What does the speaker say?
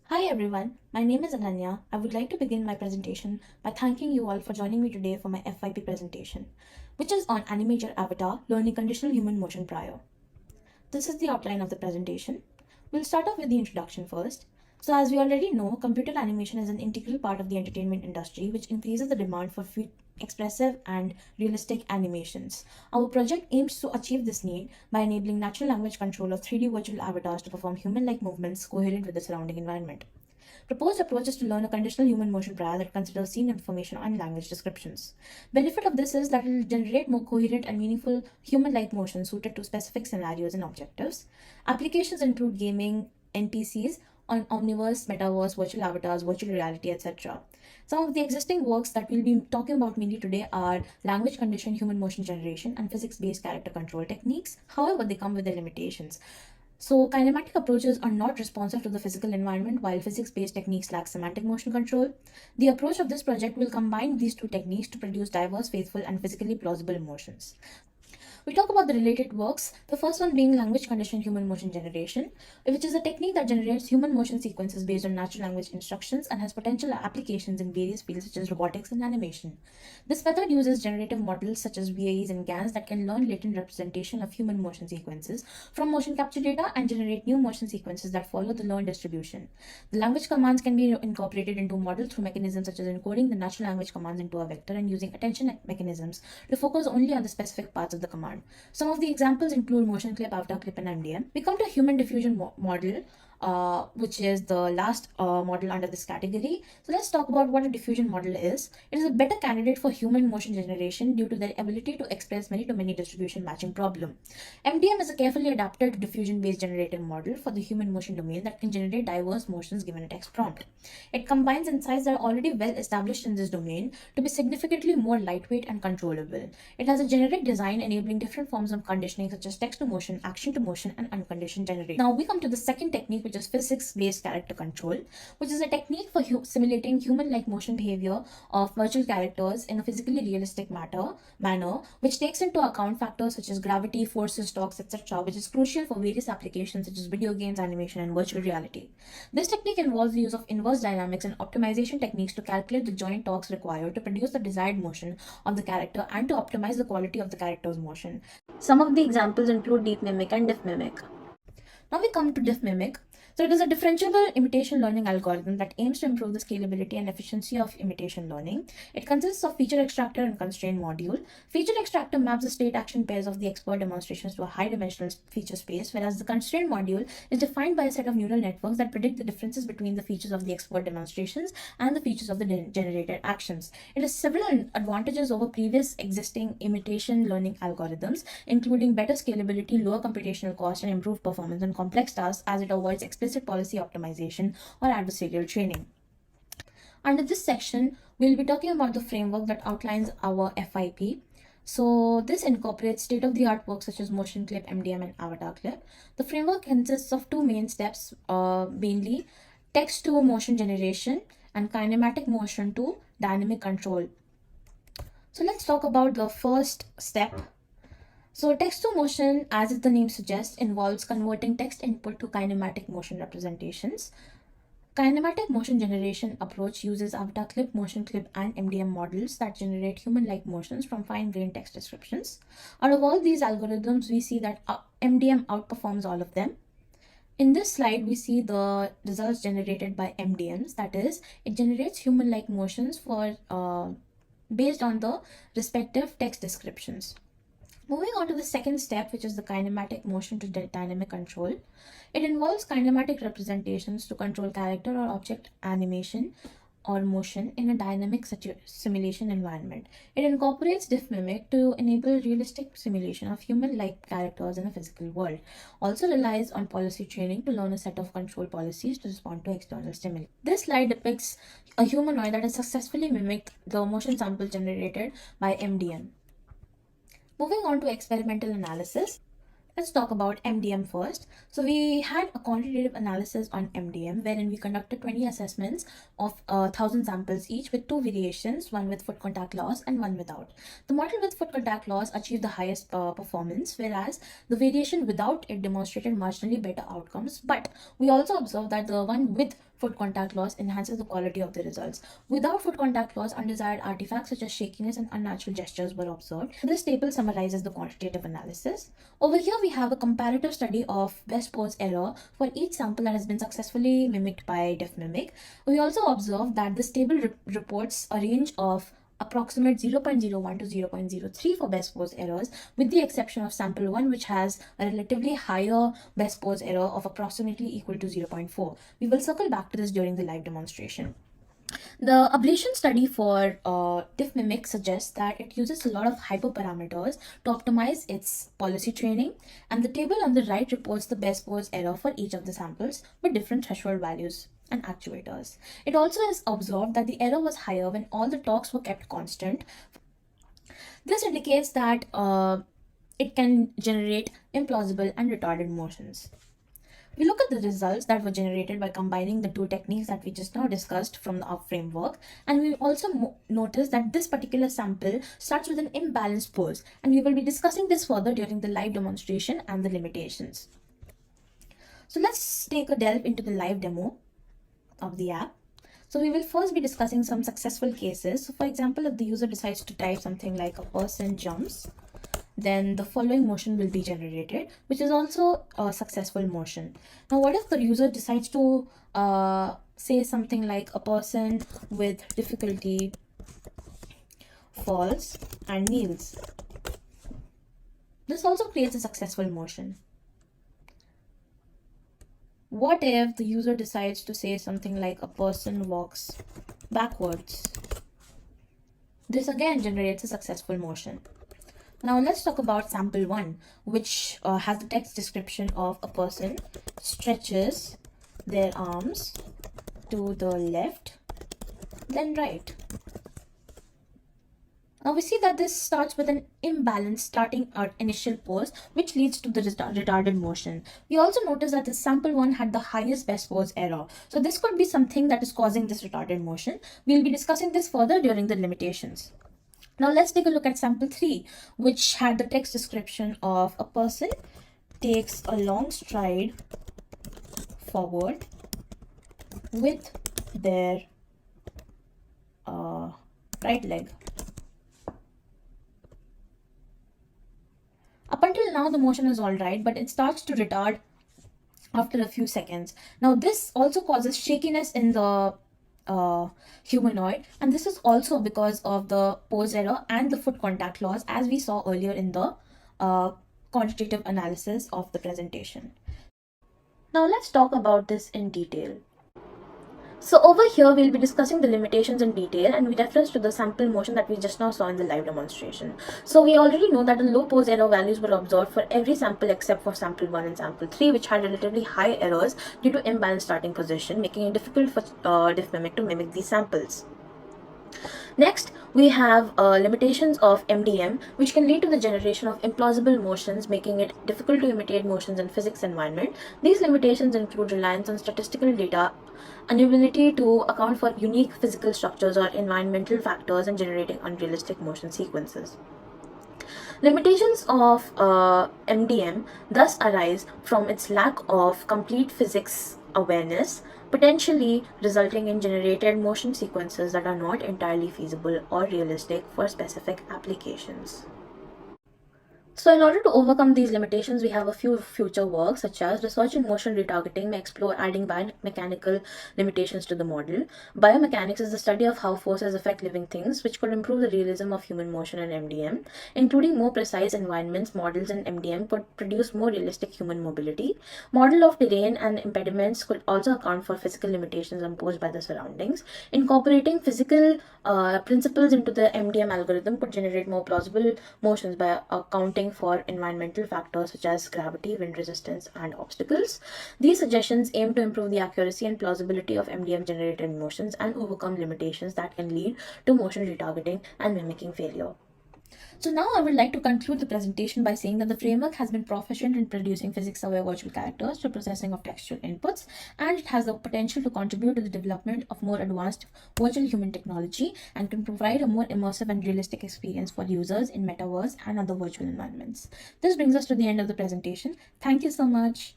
Hi everyone, my name is Ananya. I would like to begin my presentation by thanking you all for joining me today for my FYP presentation, which is on Animate Your Avatar, Learning Conditional Human Motion Prior. This is the outline of the presentation. We'll start off with the introduction first. So, as we already know, computer animation is an integral part of the entertainment industry, which increases the demand for expressive and realistic animations. Our project aims to achieve this need by enabling natural language control of 3D virtual avatars to perform human like movements coherent with the surrounding environment. Proposed approach is to learn a conditional human motion prior that considers scene information and language descriptions. Benefit of this is that it will generate more coherent and meaningful human-like motion suited to specific scenarios and objectives. Applications include gaming, NPCs, on Omniverse, Metaverse, virtual avatars, virtual reality, etc. Some of the existing works that we'll be talking about mainly today are language conditioned human motion generation and physics-based character control techniques. However, they come with their limitations. So, kinematic approaches are not responsive to the physical environment, while physics based techniques lack semantic motion control. The approach of this project will combine these two techniques to produce diverse, faithful, and physically plausible motions. We talk about the related works, the first one being language conditioned human motion generation, which is a technique that generates human motion sequences based on natural language instructions and has potential applications in various fields such as robotics and animation. This method uses generative models such as VAEs and GANs that can learn latent representation of human motion sequences from motion capture data and generate new motion sequences that follow the learned distribution. The language commands can be incorporated into a model through mechanisms such as encoding the natural language commands into a vector and using attention mechanisms to focus only on the specific parts of the command. Some of the examples include motion clip, avatar clip, and MDM. We come to human diffusion model, which is the last model under this category. So let's talk about what a diffusion model is. It is a better candidate for human motion generation due to their ability to express many-to-many distribution matching problem. MDM is a carefully adapted diffusion-based generative model for the human motion domain that can generate diverse motions given a text prompt. It combines insights that are already well established in this domain to be significantly more lightweight and controllable. It has a generic design enabling different forms of conditioning such as text to motion, action to motion, and unconditioned generation. Now we come to the second technique, which is physics-based character control, which is a technique for simulating human-like motion behavior of virtual characters in a physically realistic manner, which takes into account factors such as gravity, forces, torques, etc., which is crucial for various applications such as video games, animation, and virtual reality. This technique involves the use of inverse dynamics and optimization techniques to calculate the joint torques required to produce the desired motion of the character and to optimize the quality of the character's motion. Some of the examples include deep mimic and diff mimic. Now we come to diff mimic. So it is a differentiable imitation learning algorithm that aims to improve the scalability and efficiency of imitation learning. It consists of feature extractor and constraint module. Feature extractor maps the state action pairs of the expert demonstrations to a high dimensional feature space, whereas the constraint module is defined by a set of neural networks that predict the differences between the features of the expert demonstrations and the features of the generated actions. It has several advantages over previous existing imitation learning algorithms, including better scalability, lower computational cost, and improved performance on complex tasks as it avoids explicit policy optimization or adversarial training. Under this section, we'll be talking about the framework that outlines our FIP. So this incorporates state-of-the-art work such as motion clip, MDM, and avatar clip. The framework consists of two main steps, mainly text to motion generation and kinematic motion to dynamic control. So let's talk about the first step. So text to motion, as the name suggests, involves converting text input to kinematic motion representations. Kinematic motion generation approach uses avatar clip, motion clip, and MDM models that generate human-like motions from fine-grained text descriptions. Out of all these algorithms, we see that MDM outperforms all of them. In this slide, we see the results generated by MDMs. That is, it generates human-like motions based on the respective text descriptions. Moving on to the second step, which is the kinematic motion to dynamic control. It involves kinematic representations to control character or object animation or motion in a dynamic simulation environment. It incorporates diff mimic to enable realistic simulation of human-like characters in a physical world. Also relies on policy training to learn a set of control policies to respond to external stimuli. This slide depicts a humanoid that has successfully mimicked the motion sample generated by MDM. Moving on to experimental analysis, let's talk about MDM first. So we had a quantitative analysis on MDM wherein we conducted 20 assessments of 1,000 samples each with two variations, one with foot contact loss and one without. The model with foot contact loss achieved the highest performance, whereas the variation without it demonstrated marginally better outcomes. But we also observed that the one with foot contact loss enhances the quality of the results. Without foot contact loss, undesired artifacts such as shakiness and unnatural gestures were observed. This table summarizes the quantitative analysis. Over here, we have a comparative study of best pose error for each sample that has been successfully mimicked by DefMimic. We also observe that this table reports a range of approximate 0.01 to 0.03 for best pose errors, with the exception of sample 1, which has a relatively higher best pose error of approximately equal to 0.4. We will circle back to this during the live demonstration. The ablation study for DiffMimic suggests that it uses a lot of hyperparameters to optimize its policy training, and the table on the right reports the best pose error for each of the samples with different threshold values and actuators. It also is observed that the error was higher when all the torques were kept constant. This indicates that it can generate implausible and retarded motions. We look at the results that were generated by combining the two techniques that we just now discussed from the UP framework, and we also notice that this particular sample starts with an imbalanced pose, and we will be discussing this further during the live demonstration and the limitations. So let's take a delve into the live demo of the app. So we will first be discussing some successful cases. So for example, if the user decides to type something like a person jumps, then the following motion will be generated, which is also a successful motion. Now, what if the user decides to say something like a person with difficulty falls and kneels? This also creates a successful motion. What if the user decides to say something like a person walks backwards? This again generates a successful motion. Now let's talk about sample 1, which has the text description of a person stretches their arms to the left, then right. Now we see that this starts with an imbalanced starting or initial pose, which leads to the retarded motion. We also notice that the sample 1 had the highest best pose error. So this could be something that is causing this retarded motion. We'll be discussing this further during the limitations. Now let's take a look at sample 3, which had the text description of a person takes a long stride forward with their right leg. Up until now, the motion is all right, but it starts to retard after a few seconds. Now this also causes shakiness in the humanoid, and this is also because of the pose error and the foot contact loss, as we saw earlier in the quantitative analysis of the presentation. Now let's talk about this in detail. So over here, we'll be discussing the limitations in detail, and with reference to the sample motion that we just now saw in the live demonstration. So we already know that the low pose error values were observed for every sample except for sample 1 and sample 3, which had relatively high errors due to imbalanced starting position, making it difficult for DiffMimic to mimic these samples. Next, we have limitations of MDM, which can lead to the generation of implausible motions, making it difficult to imitate motions in physics environment. These limitations include reliance on statistical data, inability to account for unique physical structures or environmental factors, and generating unrealistic motion sequences. Limitations of MDM thus arise from its lack of complete physics awareness, potentially resulting in generated motion sequences that are not entirely feasible or realistic for specific applications. So in order to overcome these limitations, we have a few future works, such as research in motion retargeting may explore adding biomechanical limitations to the model. Biomechanics is the study of how forces affect living things, which could improve the realism of human motion in MDM. Including more precise environments, models in MDM could produce more realistic human mobility. Model of terrain and impediments could also account for physical limitations imposed by the surroundings. Incorporating physical principles into the MDM algorithm could generate more plausible motions by accounting for environmental factors such as gravity, wind resistance, and obstacles. These suggestions aim to improve the accuracy and plausibility of MDM generated motions and overcome limitations that can lead to motion retargeting and mimicking failure. So now I would like to conclude the presentation by saying that the framework has been proficient in producing physics-aware virtual characters for processing of textual inputs, and it has the potential to contribute to the development of more advanced virtual human technology and can provide a more immersive and realistic experience for users in Metaverse and other virtual environments. This brings us to the end of the presentation. Thank you so much.